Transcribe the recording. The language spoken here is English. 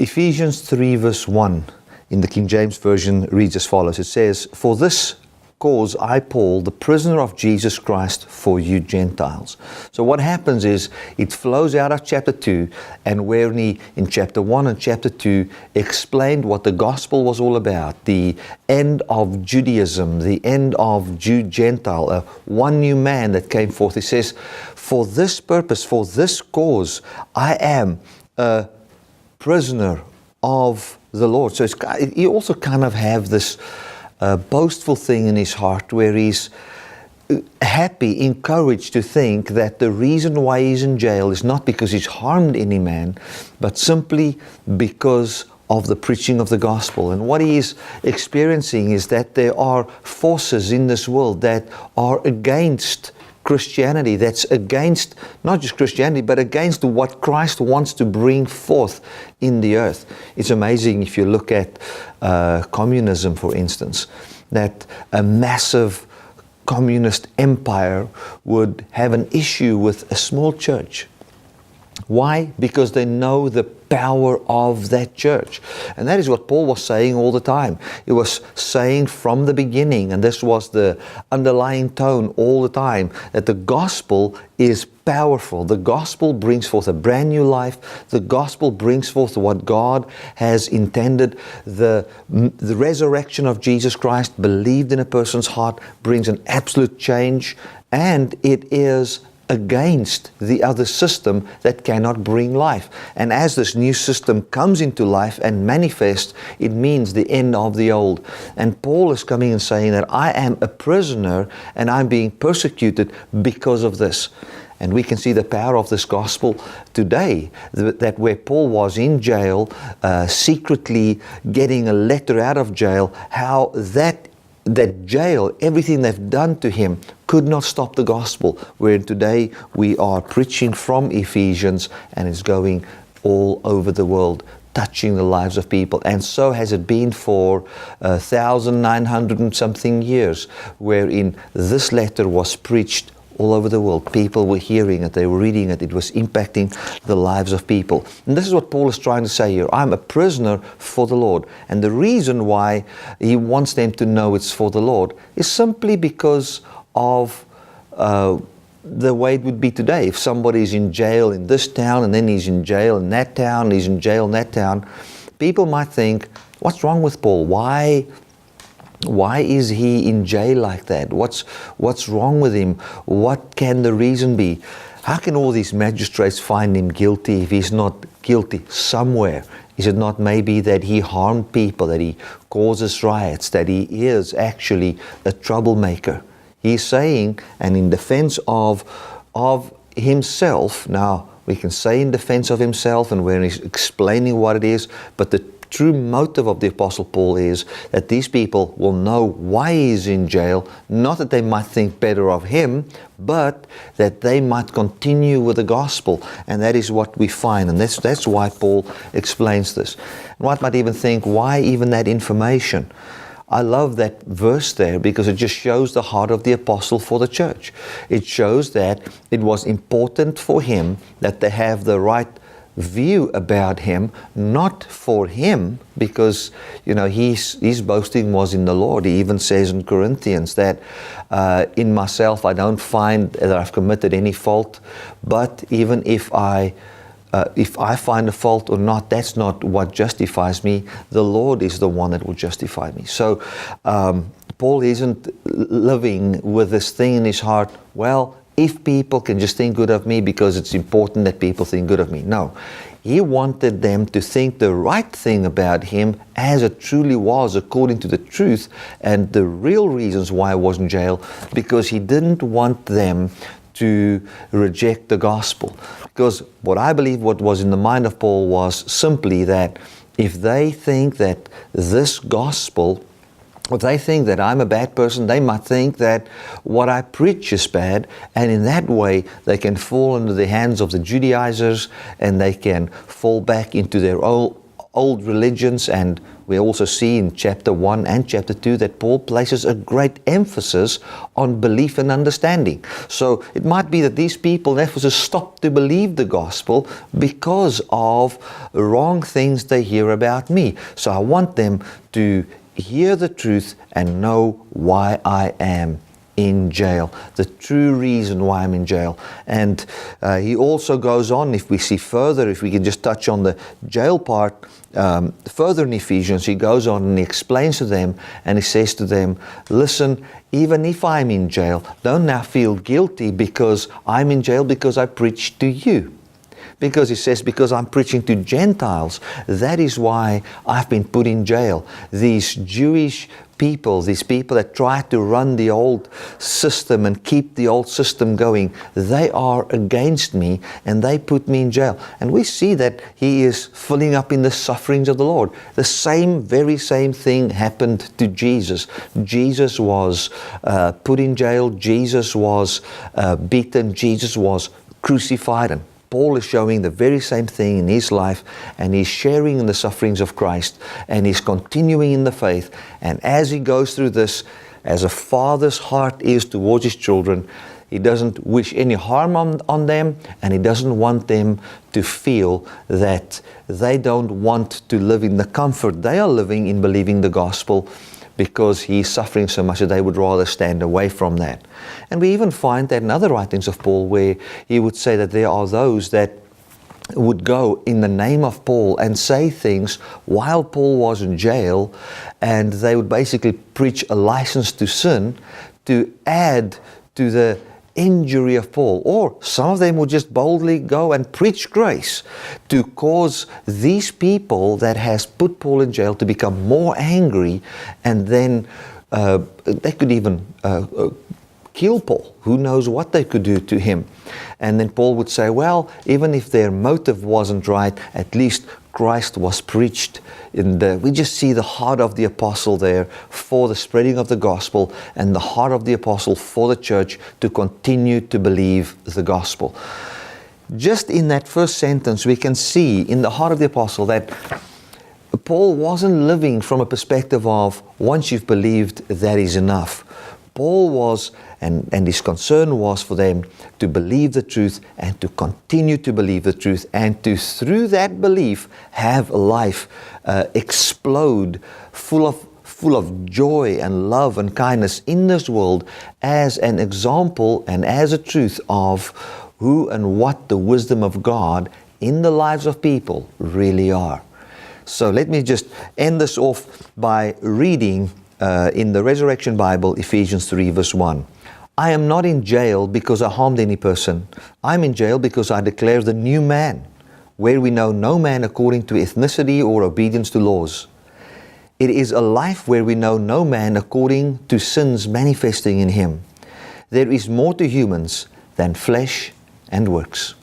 Ephesians 3 verse 1 in the King James Version reads as follows. It says, "For this cause I, Paul, the prisoner of Jesus Christ, for you Gentiles." So what happens is it flows out of chapter 2, and where he, in chapter 1 and chapter 2, explained what the gospel was all about, the end of Judaism, the end of Jew-Gentile, one new man that came forth. He says, for this purpose, for this cause, I am a prisoner of the Lord. So he also kind of have this boastful thing in his heart where he's happy, encouraged to think that the reason why he's in jail is not because he's harmed any man, but simply because of the preaching of the gospel. And what he is experiencing is that there are forces in this world that are against Christianity, that's against not just Christianity, but against what Christ wants to bring forth in the earth. It's amazing if you look at communism, for instance, that a massive communist empire would have an issue with a small church. Why? Because they know the power of that church. And that is what Paul was saying all the time. He was saying from the beginning, and this was the underlying tone all the time, that the gospel is powerful. The gospel brings forth a brand new life. The gospel brings forth what God has intended. The resurrection of Jesus Christ, believed in a person's heart, brings an absolute change, and it is against the other system that cannot bring life. And as this new system comes into life and manifests, it means the end of the old. And Paul is coming and saying that I am a prisoner and I'm being persecuted because of this. And we can see the power of this gospel today, that where Paul was in jail, secretly getting a letter out of jail, how that jail, everything they've done to him, could not stop the gospel. Where today we are preaching from Ephesians and it's going all over the world, touching the lives of people. And so has it been for 1,900 and something years, wherein this letter was preached all over the world. People were hearing it, they were reading it, it was impacting the lives of people. And this is what Paul is trying to say here. I'm a prisoner for the Lord. And the reason why he wants them to know it's for the Lord is simply because of the way it would be today. If somebody is in jail in this town, and then he's in jail in that town, he's in jail in that town, people might think, what's wrong with Paul? Why is he in jail like that? What's wrong with him? What can the reason be? How can all these magistrates find him guilty if he's not guilty somewhere? Is it not maybe that he harmed people, that he causes riots, that he is actually a troublemaker? He's saying, and in defense of himself, now we can say in defense of himself and when he's explaining what it is, but the true motive of the Apostle Paul is that these people will know why he's in jail, not that they might think better of him, but that they might continue with the gospel. And that is what we find. And that's why Paul explains this. And one might even think, why even that information? I love that verse there because it just shows the heart of the apostle for the church. It shows that it was important for him that they have the right view about him, not for him, because his boasting was in the Lord. He even says in Corinthians that in myself I don't find that I've committed any fault, but even if I find a fault or not, that's not what justifies me. The Lord is the one that will justify me. So Paul isn't living with this thing in his heart, well, if people can just think good of me because it's important that people think good of me. No. He wanted them to think the right thing about him as it truly was according to the truth and the real reasons why I was in jail, because he didn't want them to reject the gospel. Because what I believe what was in the mind of Paul was simply that if they think that this gospel, if they think that I'm a bad person, they might think that what I preach is bad, and in that way they can fall into the hands of the Judaizers and they can fall back into their old religions, and we also see in chapter 1 and chapter 2 that Paul places a great emphasis on belief and understanding. So it might be that these people in Ephesus stopped to believe the gospel because of wrong things they hear about me. So I want them to hear the truth and know why I am in jail, the true reason why I'm in jail. And he also goes on, if we see further, if we can just touch on the jail part, further in Ephesians, he goes on and he explains to them, and he says to them, listen, even if I'm in jail, don't now feel guilty because I'm in jail because I preached to you. Because he says, because I'm preaching to Gentiles, that is why I've been put in jail. These Jewish people, these people that try to run the old system and keep the old system going, they are against me and they put me in jail. And we see that he is filling up in the sufferings of the Lord. The very same thing happened to Jesus. Jesus was put in jail. Jesus was beaten. Jesus was crucified. And Paul is showing the very same thing in his life, and he's sharing in the sufferings of Christ, and he's continuing in the faith. And as he goes through this, as a father's heart is towards his children, he doesn't wish any harm on them, and he doesn't want them to feel that they don't want to live in the comfort they are living in believing the gospel, because he's suffering so much that they would rather stand away from that. And we even find that in other writings of Paul where he would say that there are those that would go in the name of Paul and say things while Paul was in jail, and they would basically preach a license to sin to add to the injury of Paul. Or some of them would just boldly go and preach grace to cause these people that has put Paul in jail to become more angry, and then they could even kill Paul. Who knows what they could do to him. And then Paul would say, well, even if their motive wasn't right, at least Christ was preached. We just see the heart of the apostle there for the spreading of the gospel, and the heart of the apostle for the church to continue to believe the gospel. Just in that first sentence, we can see in the heart of the apostle that Paul wasn't living from a perspective of once you've believed, that is enough. Paul was, and his concern was for them to believe the truth and to continue to believe the truth, and to, through that belief, have a life explode full of joy and love and kindness in this world, as an example and as a truth of who and what the wisdom of God in the lives of people really are. So let me just end this off by reading in the Resurrection Bible, Ephesians 3 verse 1. I am not in jail because I harmed any person. I'm in jail because I declare the new man, where we know no man according to ethnicity or obedience to laws. It is a life where we know no man according to sins manifesting in him. There is more to humans than flesh and works.